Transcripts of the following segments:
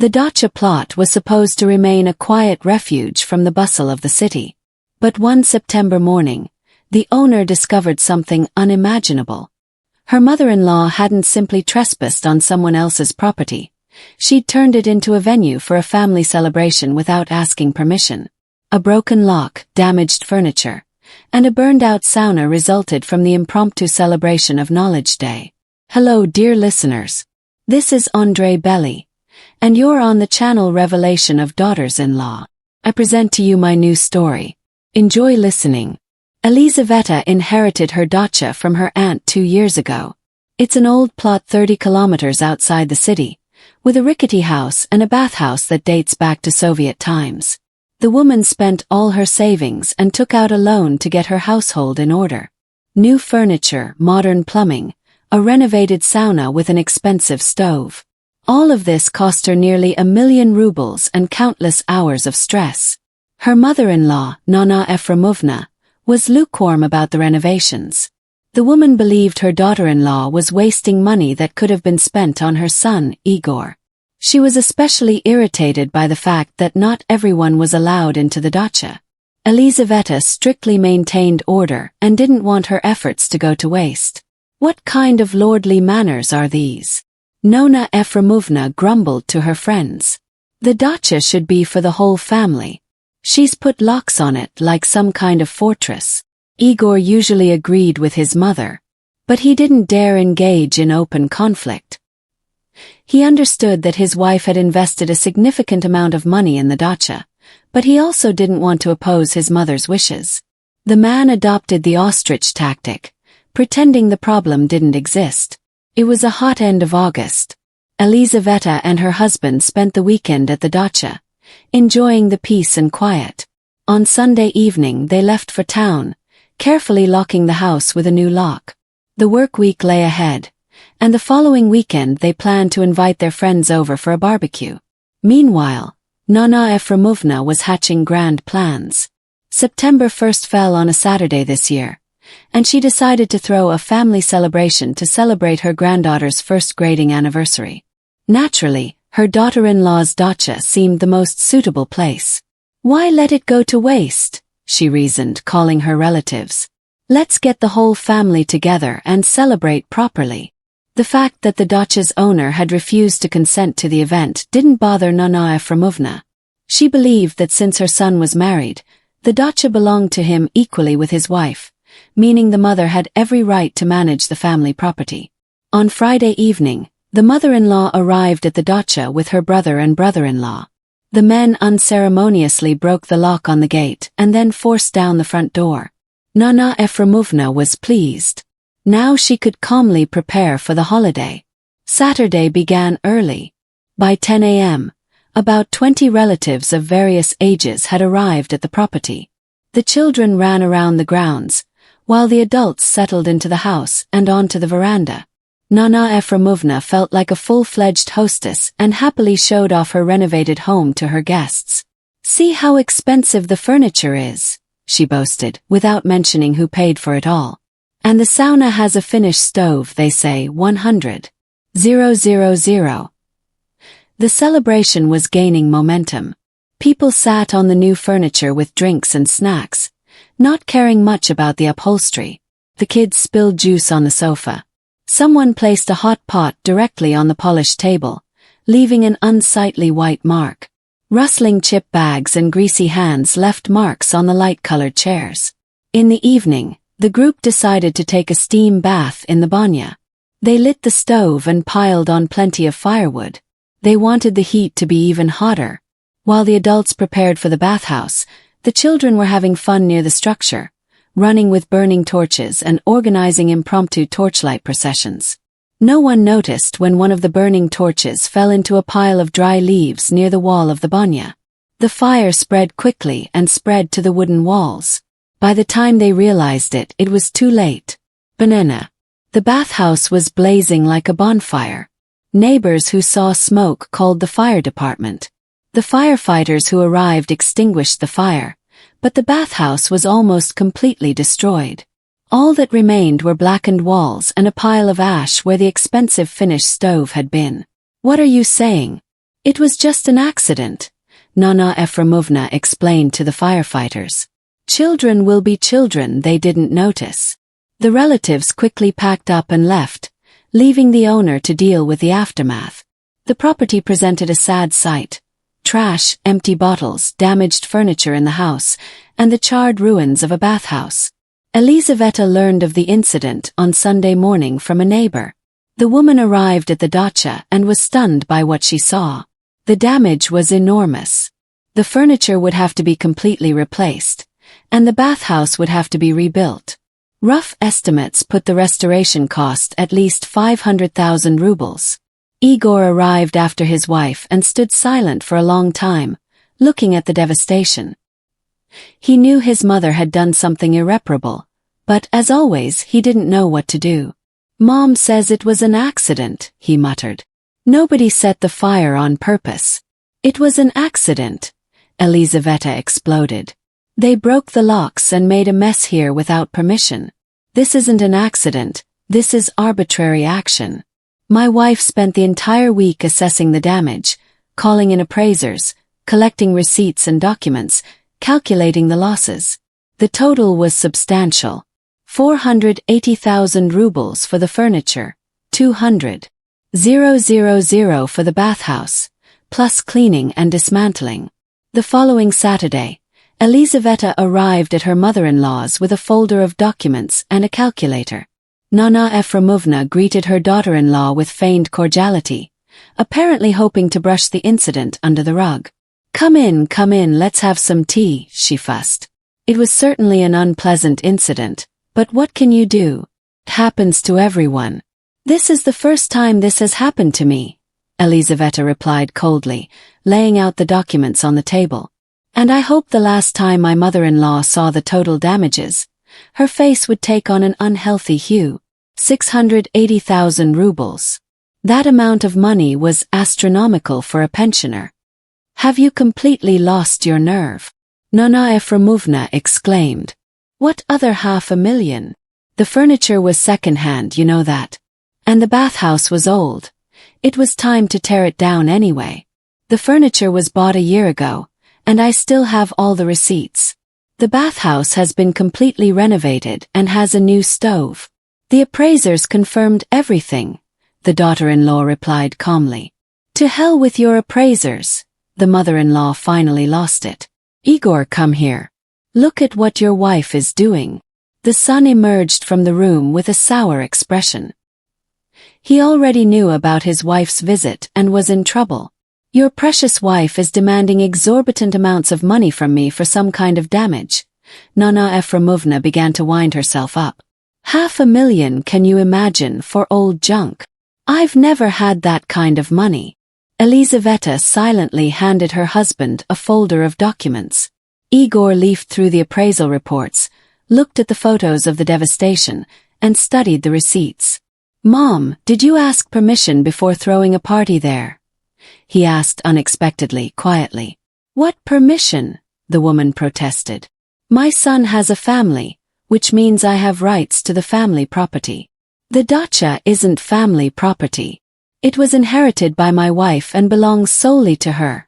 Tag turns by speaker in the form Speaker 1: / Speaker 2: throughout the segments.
Speaker 1: The Dacha plot was supposed to remain a quiet refuge from the bustle of the city. But one September morning, the owner discovered something unimaginable. Her mother-in-law hadn't simply trespassed on someone else's property. She'd turned it into a venue for a family celebration without asking permission. A broken lock, damaged furniture, and a burned-out sauna resulted from the impromptu celebration of Knowledge Day. Hello dear listeners. This is Andre Belli, and you're on the channel Revelation of Daughters-in-Law. I present to you my new story. Enjoy listening. Elizaveta inherited her dacha from her aunt 2 years ago. It's an old plot 30 kilometers outside the city, with a rickety house and a bathhouse that dates back to Soviet times. The woman spent all her savings and took out a loan to get her household in order. New furniture, modern plumbing, a renovated sauna with an expensive stove. All of this cost her nearly 1,000,000 rubles and countless hours of stress. Her mother-in-law, Nana Efremovna, was lukewarm about the renovations. The woman believed her daughter-in-law was wasting money that could have been spent on her son, Igor. She was especially irritated by the fact that not everyone was allowed into the dacha. Elizaveta strictly maintained order and didn't want her efforts to go to waste. What kind of lordly manners are these? Nona Efremovna grumbled to her friends. The dacha should be for the whole family. She's put locks on it like some kind of fortress. Igor usually agreed with his mother, but he didn't dare engage in open conflict. He understood that his wife had invested a significant amount of money in the dacha, but he also didn't want to oppose his mother's wishes. The man adopted the ostrich tactic, pretending the problem didn't exist. It was a hot end of August. Elizaveta and her husband spent the weekend at the dacha, enjoying the peace and quiet. On Sunday evening they left for town, carefully locking the house with a new lock. The work week lay ahead, and the following weekend they planned to invite their friends over for a barbecue. Meanwhile, Nana Efremovna was hatching grand plans. September 1st fell on a Saturday this year, and she decided to throw a family celebration to celebrate her granddaughter's first grading anniversary. Naturally, her daughter-in-law's dacha seemed the most suitable place. Why let it go to waste? She reasoned, calling her relatives. Let's get the whole family together and celebrate properly. The fact that the dacha's owner had refused to consent to the event didn't bother Nana Efremovna. She believed that since her son was married, the dacha belonged to him equally with his wife, meaning the mother had every right to manage the family property. On Friday evening, the mother-in-law arrived at the dacha with her brother and brother-in-law. The men unceremoniously broke the lock on the gate and then forced down the front door. Nana Efremovna was pleased. Now she could calmly prepare for the holiday. Saturday began early. By 10 a.m., about 20 relatives of various ages had arrived at the property. The children ran around the grounds, while the adults settled into the house and onto the veranda. Nana Efremovna felt like a full-fledged hostess and happily showed off her renovated home to her guests. "See how expensive the furniture is," she boasted, without mentioning who paid for it all. "And the sauna has a Finnish stove, they say, 100,000. The celebration was gaining momentum. People sat on the new furniture with drinks and snacks, not caring much about the upholstery. The kids spilled juice on the sofa. Someone placed a hot pot directly on the polished table, leaving an unsightly white mark. Rustling chip bags and greasy hands left marks on the light-colored chairs. In the evening, the group decided to take a steam bath in the banya. They lit the stove and piled on plenty of firewood. They wanted the heat to be even hotter. While the adults prepared for the bathhouse, the children were having fun near the structure, running with burning torches and organizing impromptu torchlight processions. No one noticed when one of the burning torches fell into a pile of dry leaves near the wall of the banya. The fire spread quickly and spread to the wooden walls. By the time they realized it, it was too late. Banana. The bathhouse was blazing like a bonfire. Neighbors who saw smoke called the fire department. The firefighters who arrived extinguished the fire, but the bathhouse was almost completely destroyed. All that remained were blackened walls and a pile of ash where the expensive Finnish stove had been. "What are you saying?" It was just an accident, Nana Efremovna explained to the firefighters. Children will be children, they didn't notice. The relatives quickly packed up and left, leaving the owner to deal with the aftermath. The property presented a sad sight. Trash, empty bottles, damaged furniture in the house, and the charred ruins of a bathhouse. Elizaveta learned of the incident on Sunday morning from a neighbor. The woman arrived at the dacha and was stunned by what she saw. The damage was enormous. The furniture would have to be completely replaced, and the bathhouse would have to be rebuilt. Rough estimates put the restoration cost at least 500,000 rubles. Igor arrived after his wife and stood silent for a long time, looking at the devastation. He knew his mother had done something irreparable, but as always he didn't know what to do. Mom says it was an accident, he muttered. Nobody set the fire on purpose. It was an accident, Elizaveta exploded. They broke the locks and made a mess here without permission. This isn't an accident, this is arbitrary action. My wife spent the entire week assessing the damage, calling in appraisers, collecting receipts and documents, calculating the losses. The total was substantial. 480,000 rubles for the furniture, 200,000 for the bathhouse, plus cleaning and dismantling. The following Saturday, Elizaveta arrived at her mother-in-law's with a folder of documents and a calculator. Nana Efremovna greeted her daughter-in-law with feigned cordiality, apparently hoping to brush the incident under the rug. Come in, let's have some tea," she fussed. It was certainly an unpleasant incident, but what can you do? It happens to everyone. This is the first time this has happened to me, Elizaveta replied coldly, laying out the documents on the table. And I hope the last time my mother-in-law saw the total damages, her face would take on an unhealthy hue. 680,000 rubles. That amount of money was astronomical for a pensioner. Have you completely lost your nerve? Nana Efremovna exclaimed. What other 500,000? The furniture was second-hand, you know that. And the bathhouse was old. It was time to tear it down anyway. The furniture was bought a year ago, and I still have all the receipts. The bathhouse has been completely renovated and has a new stove. The appraisers confirmed everything, the daughter-in-law replied calmly. To hell with your appraisers, the mother-in-law finally lost it. Igor, come here. Look at what your wife is doing. The son emerged from the room with a sour expression. He already knew about his wife's visit and was in trouble. Your precious wife is demanding exorbitant amounts of money from me for some kind of damage. Nana Efremovna began to wind herself up. 500,000, can you imagine, for old junk? I've never had that kind of money. Elizaveta silently handed her husband a folder of documents. Igor leafed through the appraisal reports, looked at the photos of the devastation, and studied the receipts. Mom, did you ask permission before throwing a party there? He asked unexpectedly, quietly. What permission? The woman protested. My son has a family, which means I have rights to the family property. The dacha isn't family property. It was inherited by my wife and belongs solely to her,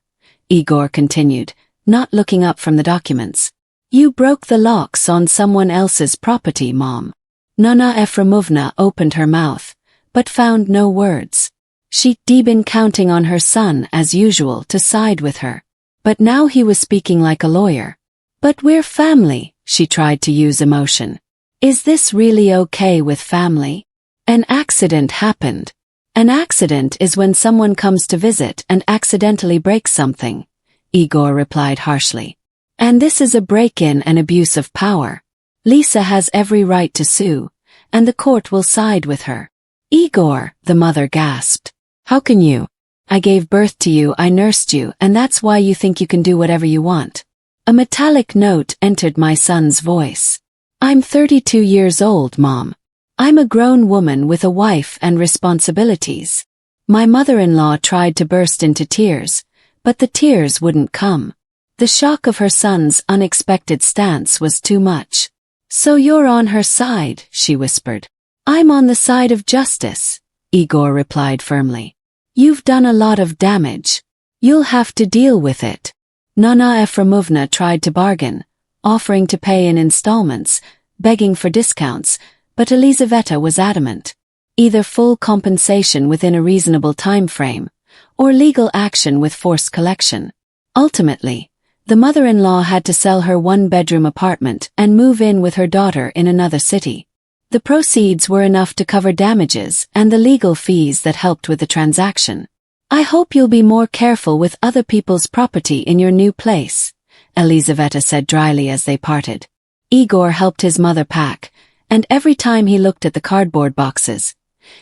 Speaker 1: Igor continued, not looking up from the documents. You broke the locks on someone else's property, Mom. Nana Efremovna opened her mouth, but found no words. She'd been counting on her son as usual to side with her. But now he was speaking like a lawyer. But we're family, she tried to use emotion. Is this really okay with family? An accident happened. An accident is when someone comes to visit and accidentally breaks something, Igor replied harshly. And this is a break-in and abuse of power. Lisa has every right to sue, and the court will side with her. Igor, the mother gasped. How can you? I gave birth to you, I nursed you, and that's why you think you can do whatever you want. A metallic note entered my son's voice. I'm 32 years old, Mom. I'm a grown woman with a wife and responsibilities. My mother-in-law tried to burst into tears, but the tears wouldn't come. The shock of her son's unexpected stance was too much. So you're on her side, she whispered. I'm on the side of justice, Igor replied firmly. You've done a lot of damage. You'll have to deal with it. Nana Efremovna tried to bargain, offering to pay in installments, begging for discounts, but Elizaveta was adamant. Either full compensation within a reasonable time frame, or legal action with forced collection. Ultimately, the mother-in-law had to sell her one-bedroom apartment and move in with her daughter in another city. The proceeds were enough to cover damages and the legal fees that helped with the transaction. I hope you'll be more careful with other people's property in your new place, Elizaveta said dryly as they parted. Igor helped his mother pack, and every time he looked at the cardboard boxes,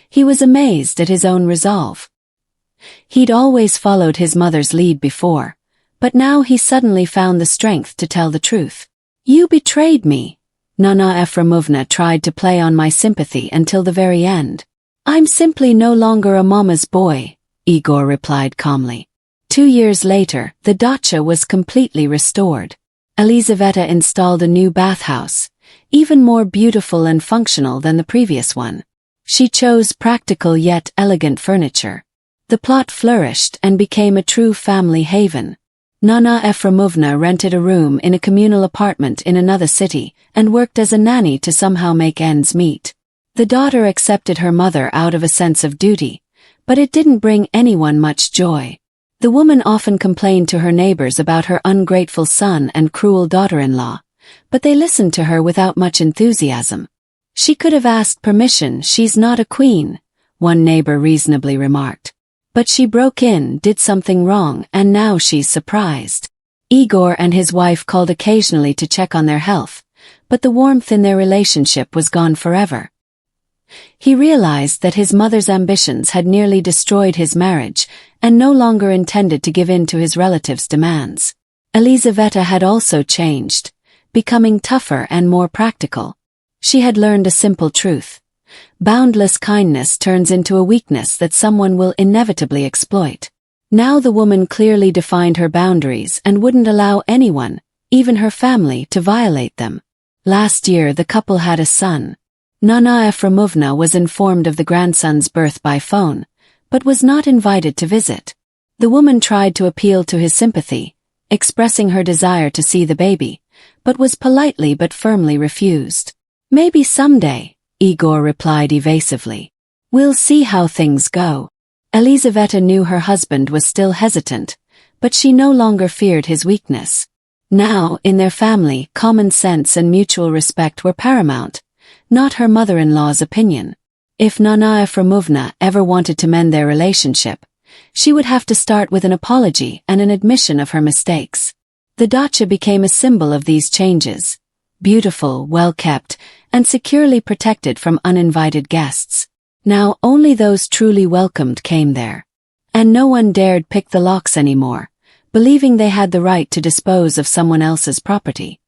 Speaker 1: he was amazed at his own resolve. He'd always followed his mother's lead before, but now he suddenly found the strength to tell the truth. You betrayed me. Nana Efremovna tried to play on my sympathy until the very end. I'm simply no longer a mama's boy, Igor replied calmly. 2 years later, the dacha was completely restored. Elizaveta installed a new bathhouse, even more beautiful and functional than the previous one. She chose practical yet elegant furniture. The plot flourished and became a true family haven. Nana Efremovna rented a room in a communal apartment in another city and worked as a nanny to somehow make ends meet. The daughter accepted her mother out of a sense of duty, but it didn't bring anyone much joy. The woman often complained to her neighbors about her ungrateful son and cruel daughter-in-law, but they listened to her without much enthusiasm. She could have asked permission, she's not a queen, one neighbor reasonably remarked. But she broke in, did something wrong, and now she's surprised. Igor and his wife called occasionally to check on their health, but the warmth in their relationship was gone forever. He realized that his mother's ambitions had nearly destroyed his marriage and no longer intended to give in to his relatives' demands. Elizaveta had also changed, becoming tougher and more practical. She had learned a simple truth. Boundless kindness turns into a weakness that someone will inevitably exploit. Now the woman clearly defined her boundaries and wouldn't allow anyone, even her family, to violate them. Last year the couple had a son. Nana Efremovna was informed of the grandson's birth by phone, but was not invited to visit. The woman tried to appeal to his sympathy, expressing her desire to see the baby, but was politely but firmly refused. Maybe someday, Igor replied evasively. We'll see how things go. Elizaveta knew her husband was still hesitant, but she no longer feared his weakness. Now, in their family, common sense and mutual respect were paramount, not her mother-in-law's opinion. If Nana Efremovna ever wanted to mend their relationship, she would have to start with an apology and an admission of her mistakes. The dacha became a symbol of these changes. Beautiful, well-kept, and securely protected from uninvited guests. Now only those truly welcomed came there. And no one dared pick the locks anymore, believing they had the right to dispose of someone else's property.